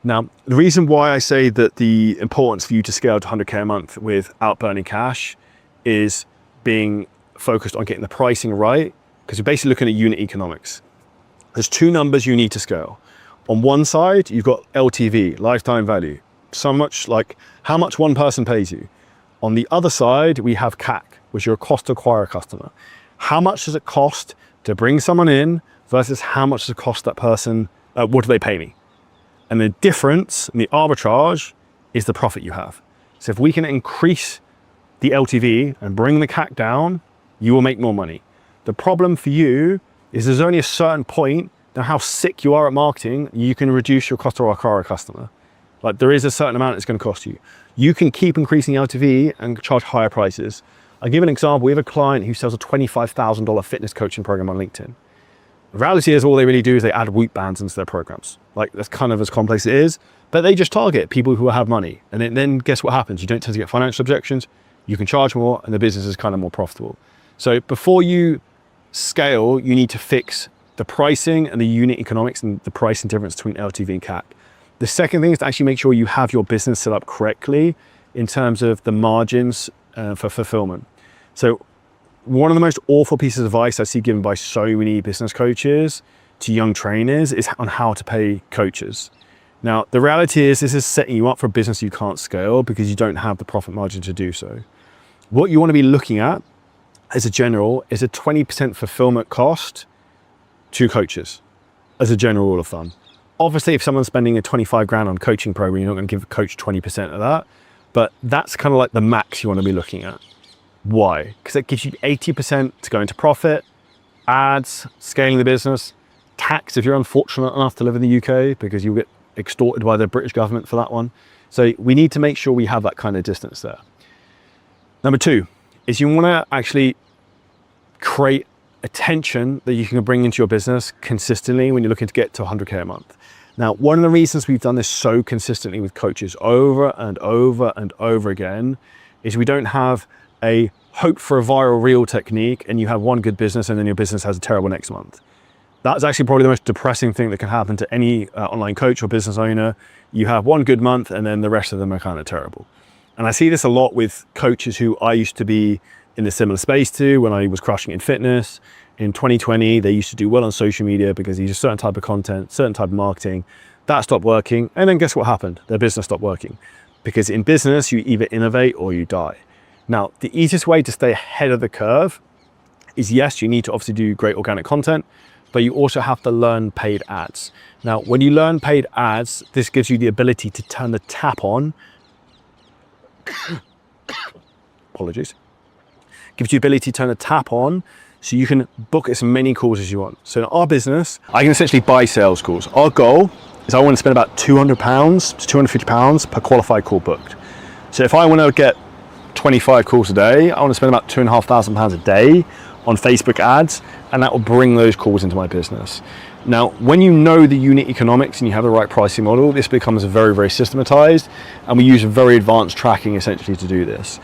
Now, the reason why I say that the importance for you to scale to 100K a month without burning cash is being focused on getting the pricing right, because you're basically looking at unit economics. There's two numbers you need to scale. On one side, you've got LTV, lifetime value, so much like how much one person pays you. On the other side, we have CAC, which is your cost to acquire a customer. How much does it cost to bring someone in versus how much does it cost that person, what do they pay me? And the difference, and the arbitrage, is the profit you have. So if we can increase the LTV and bring the CAC down, you will make more money. The problem for you is there's only a certain point, now how sick you are at marketing, you can reduce your cost to acquire a customer. Like there is a certain amount it's going to cost you. You can keep increasing LTV and charge higher prices. I'll give an example. We have a client who sells a $25,000 fitness coaching program on LinkedIn. The reality is all they really do is they add Whoop bands into their programs. Like that's kind of as complex as it is, but they just target people who have money. And then guess what happens? You don't tend to get financial objections. You can charge more and the business is kind of more profitable. So before you scale, you need to fix the pricing and the unit economics and the pricing difference between LTV and CAC. The second thing is to actually make sure you have your business set up correctly in terms of the margins for fulfillment. So one of the most awful pieces of advice I see given by so many business coaches to young trainers is on how to pay coaches. Now, the reality is this is setting you up for a business you can't scale because you don't have the profit margin to do so. What you want to be looking at as a general is a 20% fulfillment cost to coaches as a general rule of thumb. Obviously, if someone's spending a 25 grand on coaching program, you're not going to give a coach 20% of that, but that's kind of like the max you want to be looking at. Why? Because it gives you 80% to go into profit, ads, scaling the business, tax if you're unfortunate enough to live in the UK, because you'll get extorted by the British government for that one. So we need to make sure we have that kind of distance there. Number two is you want to actually create attention that you can bring into your business consistently when you're looking to get to 100K a month. Now, one of the reasons we've done this so consistently with coaches over and over and over again is we don't have a hope for a viral reel technique and you have one good business and then your business has a terrible next month. That's actually probably the most depressing thing that can happen to any online coach or business owner. You have one good month and then the rest of them are kind of terrible. And I see this a lot with coaches who I used to be in a similar space to when I was crushing in fitness. In 2020, they used to do well on social media because they used a certain type of content, certain type of marketing. That stopped working. And then guess what happened? Their business stopped working. Because in business, you either innovate or you die. Now, the easiest way to stay ahead of the curve is, yes, you need to obviously do great organic content, but you also have to learn paid ads. Now, when you learn paid ads, this gives you the ability to turn the tap on. Apologies. Gives you the ability to turn the tap on so you can book as many calls as you want. So in our business, I can essentially buy sales calls. Our goal is I want to spend about £200 to £250 per qualified call booked. So if I want to get 25 calls a day, I want to spend about £2,500 a day on Facebook ads, and that will bring those calls into my business. Now, when you know the unit economics and you have the right pricing model, this becomes very, very systematized, and we use very advanced tracking essentially to do this.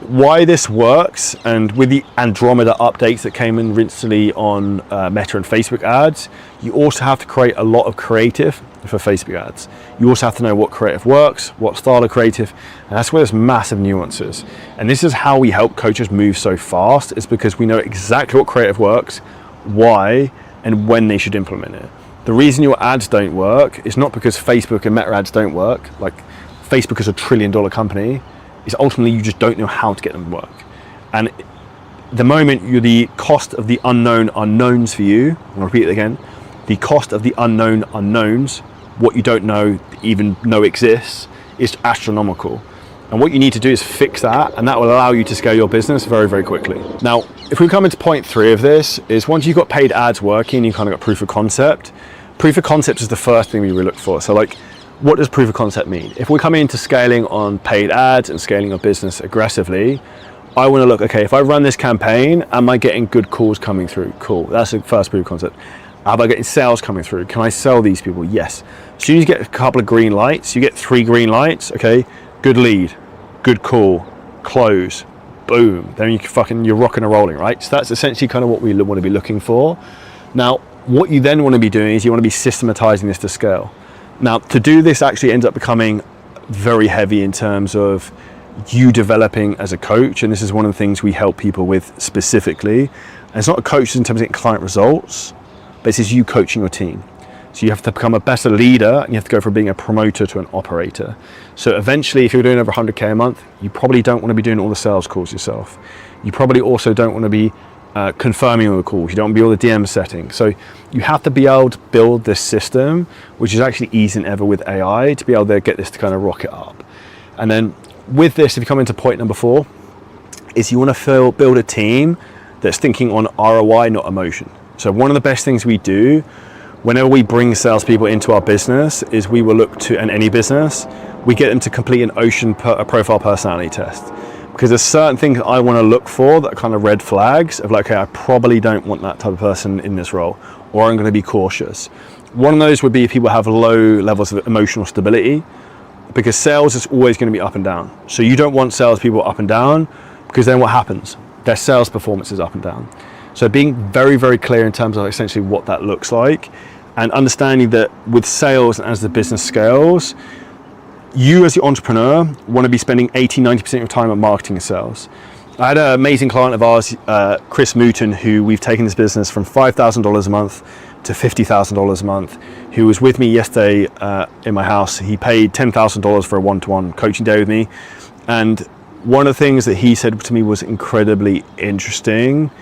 Why this works, and with the Andromeda updates that came in recently on Meta and Facebook ads, you also have to create a lot of creative for Facebook ads. You also have to know what creative works, what style of creative, and that's where there's massive nuances. And this is how we help coaches move so fast, is because we know exactly what creative works, why, and when they should implement it. The reason your ads don't work is not because Facebook and Meta ads don't work, like Facebook is a $1 trillion company, is ultimately you just don't know how to get them to work. And the moment you're the cost of the unknown unknowns for you, I'll repeat it again, the cost of the unknown unknowns, what you don't know even know exists, is astronomical. And what you need to do is fix that, and that will allow you to scale your business very, very quickly. Now, if we come into point 3 of this, is once you've got paid ads working, you kind of got proof of concept. Proof of concept is the first thing we really look for. So like, what does proof of concept mean? If we're coming into scaling on paid ads and scaling your business aggressively, I want to look, okay, if I run this campaign, am I getting good calls coming through? Cool, that's the first proof of concept. Am I getting sales coming through? Can I sell these people? Yes. As soon as you get a couple of green lights, you get 3 green lights, okay, good lead, good call, close, boom. Then you're rocking and rolling, right? So that's essentially kind of what we want to be looking for. Now, what you then want to be doing is you want to be systematizing this to scale. Now, to do this actually ends up becoming very heavy in terms of you developing as a coach, and this is one of the things we help people with specifically. And it's not a coach in terms of getting client results, but this is you coaching your team. So you have to become a better leader, and you have to go from being a promoter to an operator. So eventually, if you're doing over 100K a month, you probably don't want to be doing all the sales calls yourself. You probably also don't want to be confirming all the calls. You don't want to be all the DM settings. So you have to be able to build this system, which is actually easier than ever with AI, to be able to get this to kind of rocket up. And then with this, if you come into point number 4, is you want to build a team that's thinking on ROI, not emotion. So one of the best things we do whenever we bring salespeople into our business is we will look to, and any business, we get them to complete an ocean profile personality test. Because there's certain things I want to look for that are kind of red flags of like, okay, I probably don't want that type of person in this role, or I'm going to be cautious. One of those would be if people have low levels of emotional stability, because sales is always going to be up and down. So you don't want salespeople up and down, because then what happens? Their sales performance is up and down. So being very, very clear in terms of essentially what that looks like, and understanding that with sales and as the business scales, you as the entrepreneur want to be spending 80-90% of your time on marketing and sales. I had an amazing client of ours, Chris Mooton, who we've taken this business from $5,000 a month to $50,000 a month, who was with me yesterday in my house. He paid $10,000 for a one-to-one coaching day with me. And one of the things that he said to me was incredibly interesting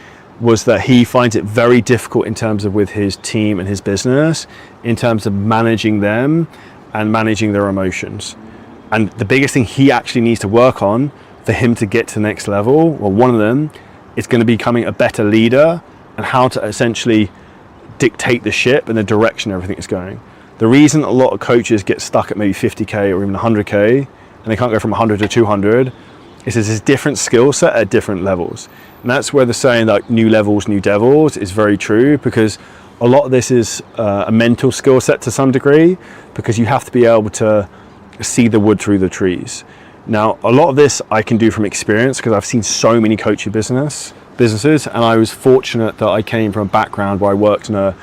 was that he finds it very difficult in terms of with his team and his business, in terms of managing them and managing their emotions. And the biggest thing he actually needs to work on for him to get to the next level, well, one of them is going to be becoming a better leader and how to essentially dictate the ship and the direction everything is going. The reason a lot of coaches get stuck at maybe 50K or even 100K and they can't go from 100 to 200 is there's this different skill set at different levels. And that's where the saying like new levels, new devils is very true, because a lot of this is a mental skill set to some degree, because you have to be able to see the wood through the trees. Now, a lot of this I can do from experience because I've seen so many coaching businesses, and I was fortunate that I came from a background where I worked in a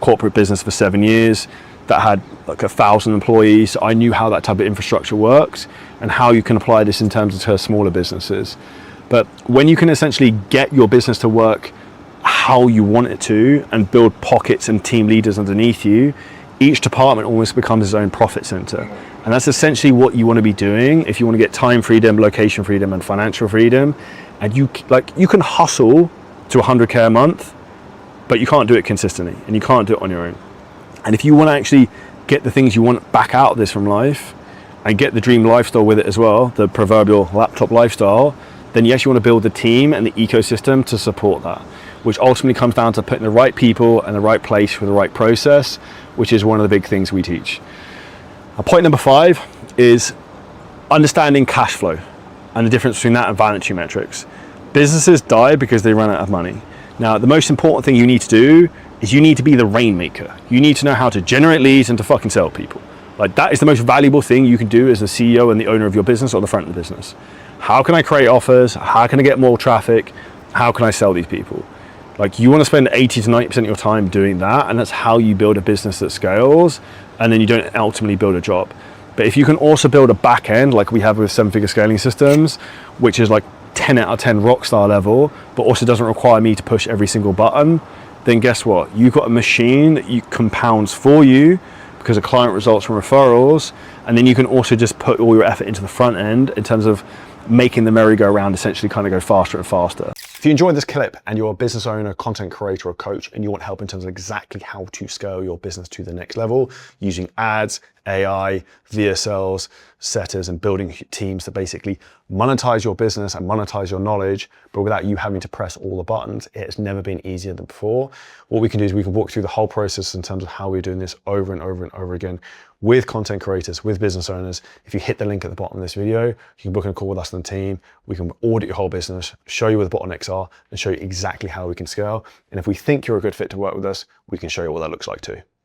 corporate business for 7 years that had like 1,000 employees. So I knew how that type of infrastructure works and how you can apply this in terms of smaller businesses. But when you can essentially get your business to work how you want it to and build pockets and team leaders underneath you, each department almost becomes its own profit center. And that's essentially what you want to be doing if you want to get time freedom, location freedom, and financial freedom. And you can hustle to 100K a month, but you can't do it consistently and you can't do it on your own. And if you want to actually get the things you want back out of this from life and get the dream lifestyle with it as well, the proverbial laptop lifestyle, then yes, you want to build the team and the ecosystem to support that, which ultimately comes down to putting the right people in the right place for the right process, which is one of the big things we teach. Point number 5 is understanding cash flow and the difference between that and vanity metrics. Businesses die because they run out of money. Now, the most important thing you need to do is you need to be the rainmaker. You need to know how to generate leads and to fucking sell people. Like, that is the most valuable thing you can do as the CEO and the owner of your business or the front of the business. How can I create offers? How can I get more traffic? How can I sell these people? Like, you want to spend 80 to 90% of your time doing that, and that's how you build a business that scales, and then you don't ultimately build a job. But if you can also build a back end like we have with 7-figure scaling systems, which is like 10 out of 10 rock star level, but also doesn't require me to push every single button, then guess what? You've got a machine that you compounds for you because of client results from referrals, and then you can also just put all your effort into the front end in terms of making the merry-go-round essentially kind of go faster and faster. If you enjoyed this clip and you're a business owner, content creator, or coach, and you want help in terms of exactly how to scale your business to the next level using ads, AI, VSLs, setters, and building teams that basically monetize your business and monetize your knowledge, but without you having to press all the buttons, it's never been easier than before. What we can do is we can walk through the whole process in terms of how we're doing this over and over and over again with content creators, with business owners. If you hit the link at the bottom of this video, you can book a call with us and the team. We can audit your whole business, show you where the bottlenecks are, and show you exactly how we can scale. And if we think you're a good fit to work with us, we can show you what that looks like too.